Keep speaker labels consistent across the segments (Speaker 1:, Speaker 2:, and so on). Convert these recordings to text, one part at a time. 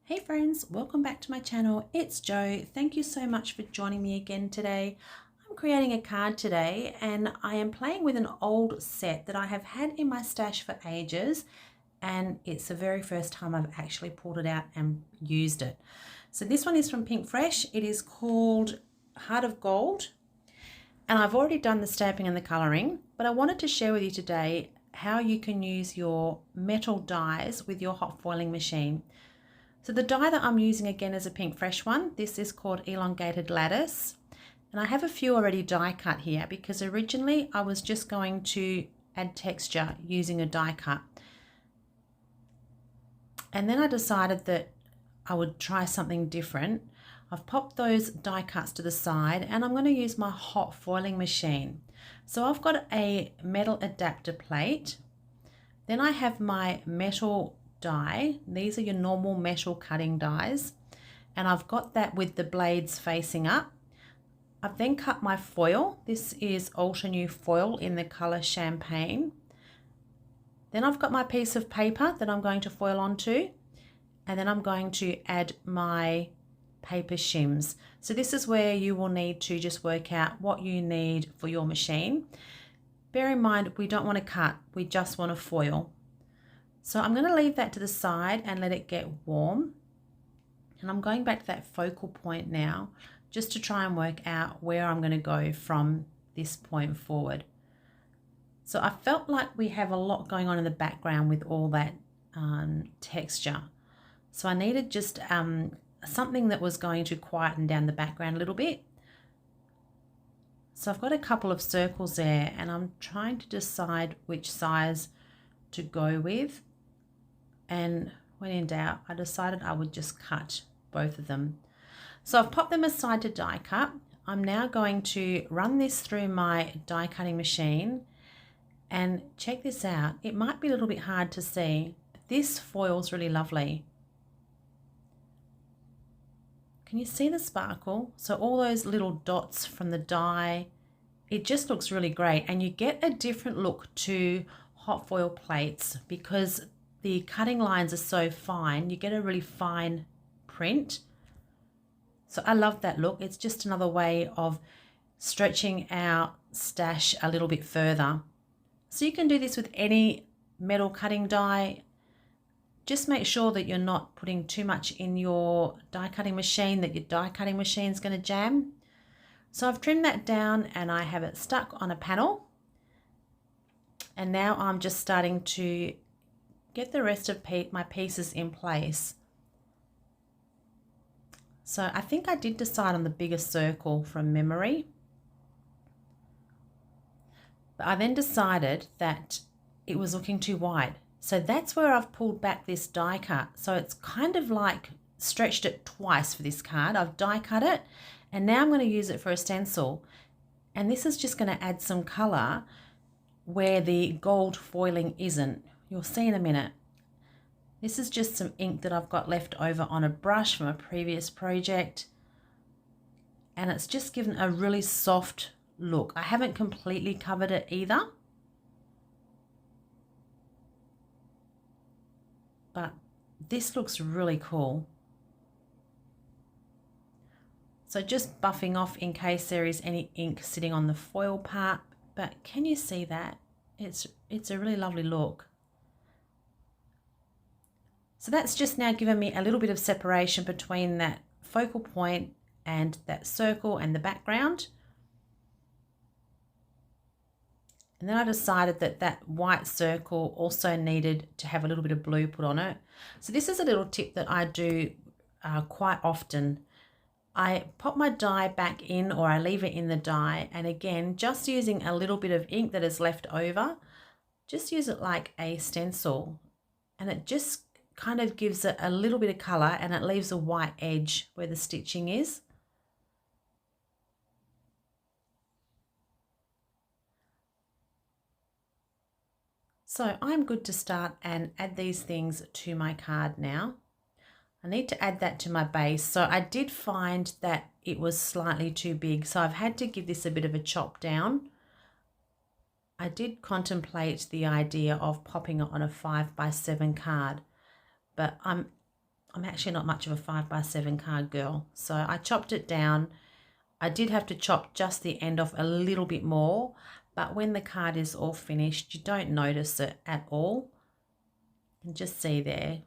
Speaker 1: Hey friends, welcome back to my channel. It's Jo. Thank you so much for joining me again today. I'm creating a card today and I am playing with an old set that I have had in my stash for ages, and it's the very first time I've actually pulled it out and used it. So this one is from Pink Fresh. It is called Heart of Gold, and I've already done the stamping and the colouring, but I wanted to share with you today how you can use your metal dies with your hot foiling machine. So the die that I'm using again is a Pink Fresh one. This is called Elongated Lattice. And I have a few already die cut here because originally I was just going to add texture using a die cut. And then I decided that I would try something different. I've popped those die cuts to the side and I'm going to use my hot foiling machine. So I've got a metal adapter plate. Then I have my metal die. These are your normal metal cutting dies, and I've got that with the blades facing up. I've then cut my foil. This is Ultra New foil in the color Champagne. Then I've got my piece of paper that I'm going to foil onto, and then I'm going to add my paper shims. So this is where you will need to just work out what you need for your machine. Bear in mind, we don't want to cut, we just want to foil. So I'm going to leave that to the side and let it get warm. And I'm going back to that focal point now, just to try and work out where I'm going to go from this point forward. So I felt like we have a lot going on in the background with all that texture. So I needed just something that was going to quieten down the background a little bit. So I've got a couple of circles there and I'm trying to decide which size to go with. And when in doubt, I decided I would just cut both of them. So I've popped them aside to die cut. I'm now going to run this through my die cutting machine, and check this out. It might be a little bit hard to see, but this foil's really lovely. Can you see the sparkle? So all those little dots from the die, it just looks really great, and you get a different look to hot foil plates because the cutting lines are so fine. You get a really fine print. So I love that look. It's just another way of stretching our stash a little bit further. So you can do this with any metal cutting die. Just make sure that you're not putting too much in your die cutting machine that your die cutting machine is going to jam. So I've trimmed that down and I have it stuck on a panel. And now I'm just starting to get the rest of my pieces in place. So I think I did decide on the bigger circle from memory. But I then decided that it was looking too wide. So that's where I've pulled back this die cut. So it's kind of like stretched it twice for this card. I've die cut it and now I'm going to use it for a stencil. And this is just going to add some color where the gold foiling isn't. You'll see in a minute. This is just some ink that I've got left over on a brush from a previous project. And it's just given a really soft look. I haven't completely covered it either. But this looks really cool. So just buffing off in case there is any ink sitting on the foil part. But can you see that? It's a really lovely look. So that's just now given me a little bit of separation between that focal point and that circle and the background. And then I decided that that white circle also needed to have a little bit of blue put on it. So this is a little tip that I do quite often. I pop my die back in, or I leave it in the die, and again, just using a little bit of ink that is left over, just use it like a stencil, and it just kind of gives it a little bit of color and it leaves a white edge where the stitching is. So I'm good to start and add these things to my card now. I need to add that to my base. So I did find that it was slightly too big, so I've had to give this a bit of a chop down. I did contemplate the idea of popping it on a 5x7 card, but I'm I'm actually not much of a 5x7 card girl. So I chopped it down. I did have to chop just the end off a little bit more, but when the card is all finished, you don't notice it at all. You can just see there.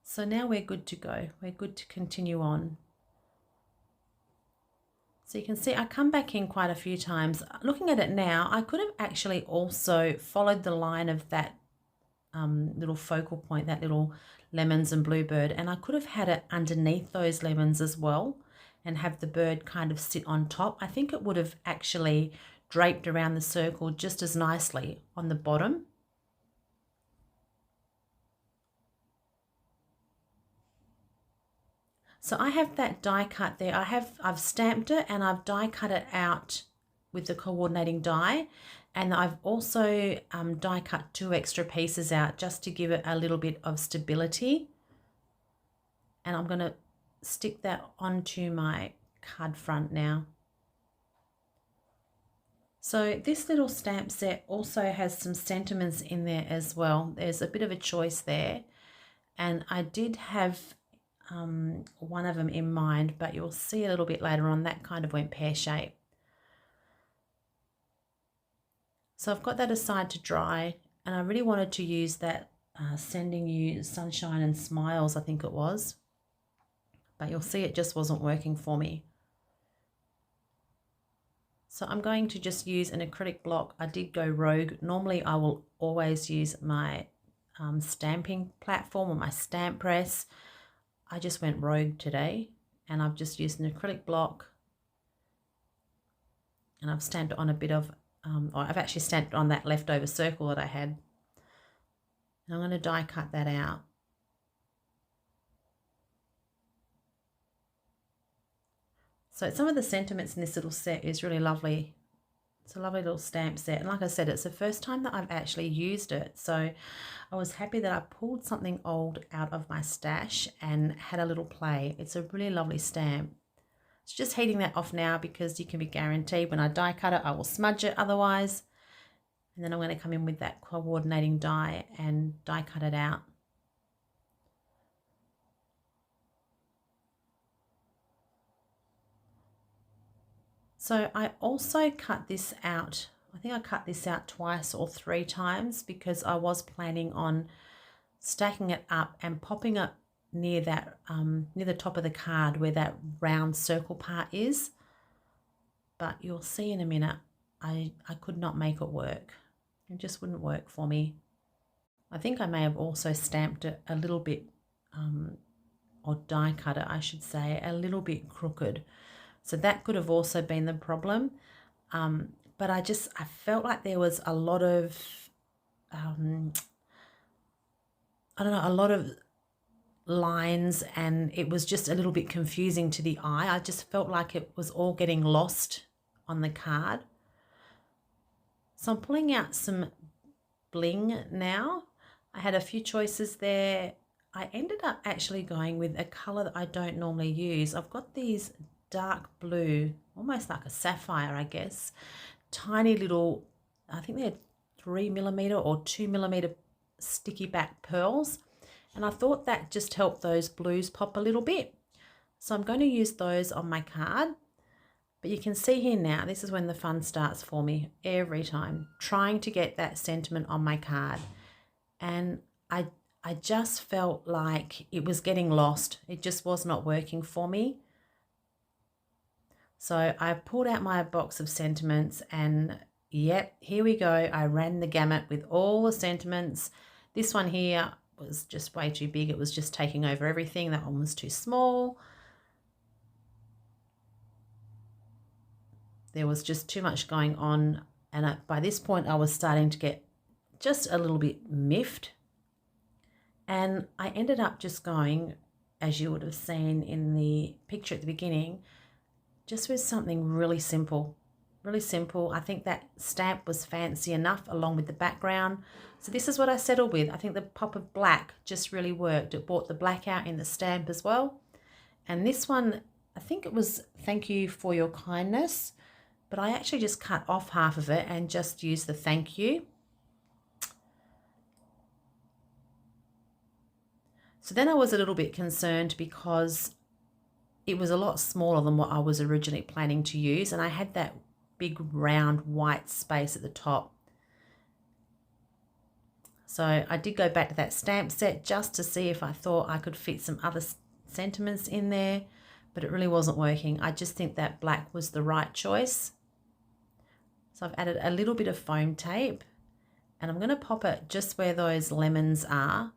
Speaker 1: So now we're good to go. We're good to continue on. So you can see I come back in quite a few times. Looking at it now, I could have actually also followed the line of that little focal point, that little lemons and bluebird, and I could have had it underneath those lemons as well and have the bird kind of sit on top. I think it would have actually draped around the circle just as nicely on the bottom. So I have that die cut there. I've stamped it and I've die cut it out with the coordinating die, and I've also die cut 2 extra pieces out just to give it a little bit of stability. And I'm going to stick that onto my card front now. So this little stamp set also has some sentiments in there as well. There's a bit of a choice there, and I did have one of them in mind, but you'll see a little bit later on that kind of went pear-shaped. So I've got that aside to dry, and I really wanted to use that Sending You Sunshine and Smiles, I think it was, but you'll see it just wasn't working for me. So I'm going to just use an acrylic block. I did go rogue. Normally I will always use my stamping platform or my stamp press. I just went rogue today, and I've just used an acrylic block, and I've stamped on a bit of, or I've actually stamped on that leftover circle that I had. And I'm going to die cut that out. So some of the sentiments in this little set is really lovely. It's a lovely little stamp set, and like I said, it's the first time that I've actually used it, so I was happy that I pulled something old out of my stash and had a little play. It's a really lovely stamp. It's just heating that off now because you can be guaranteed when I die cut it I will smudge it otherwise, and then I'm going to come in with that coordinating die and die cut it out. So I also cut this out. I think I cut this out twice or 3 times because I was planning on stacking it up and popping it near that near the top of the card where that round circle part is. But you'll see in a minute, I could not make it work. It just wouldn't work for me. I think I may have also stamped it a little bit, or die cut it, I should say, a little bit crooked. So that could have also been the problem. But I felt like there was a lot of, I don't know, a lot of lines, and it was just a little bit confusing to the eye. I just felt like it was all getting lost on the card. So I'm pulling out some bling now. I had a few choices there. I ended up actually going with a color that I don't normally use. I've got these dark blue, almost like a sapphire, I guess, tiny little, I think they're 3mm or 2mm sticky back pearls, and I thought that just helped those blues pop a little bit. So I'm going to use those on my card. But you can see here now, this is when the fun starts for me every time, trying to get that sentiment on my card. And I just felt like it was getting lost. It just was not working for me. So I pulled out my box of sentiments, and yep, here we go. I ran the gamut with all the sentiments. This one here was just way too big. It was just taking over everything. That one was too small. There was just too much going on, and by this point I was starting to get just a little bit miffed, and I ended up just going, as you would have seen in the picture at the beginning, just with something really simple, really simple. I think that stamp was fancy enough along with the background. So this is what I settled with. I think the pop of black just really worked. It brought the black out in the stamp as well. And this one I think it was thank you for your kindness, but I actually just cut off half of it and just used the thank you. So then I was a little bit concerned because it was a lot smaller than what I was originally planning to use, and I had that big round white space at the top. So I did go back to that stamp set just to see if I thought I could fit some other sentiments in there, but it really wasn't working. I just think that black was the right choice. So I've added a little bit of foam tape, and I'm going to pop it just where those lemons are.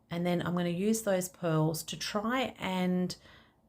Speaker 1: And then I'm going to use those pearls to try and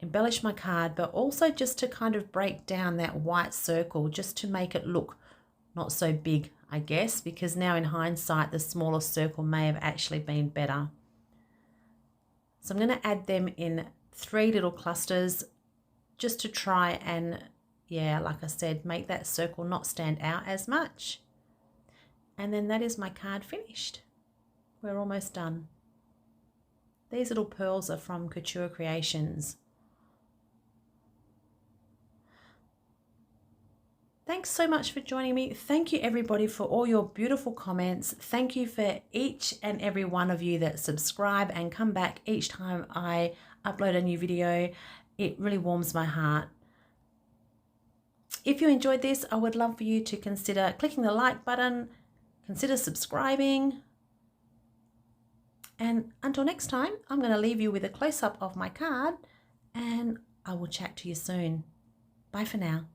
Speaker 1: embellish my card, but also just to kind of break down that white circle, just to make it look not so big, I guess, because now in hindsight, the smaller circle may have actually been better. So I'm going to add them in 3 little clusters just to try and, yeah, like I said, make that circle not stand out as much. And then that is my card finished. We're almost done. These little pearls are from Couture Creations. Thanks so much for joining me. Thank you everybody for all your beautiful comments. Thank you for each and every one of you that subscribe and come back each time I upload a new video. It really warms my heart. If you enjoyed this, I would love for you to consider clicking the like button, consider subscribing. And until next time, I'm going to leave you with a close-up of my card, and I will chat to you soon. Bye for now.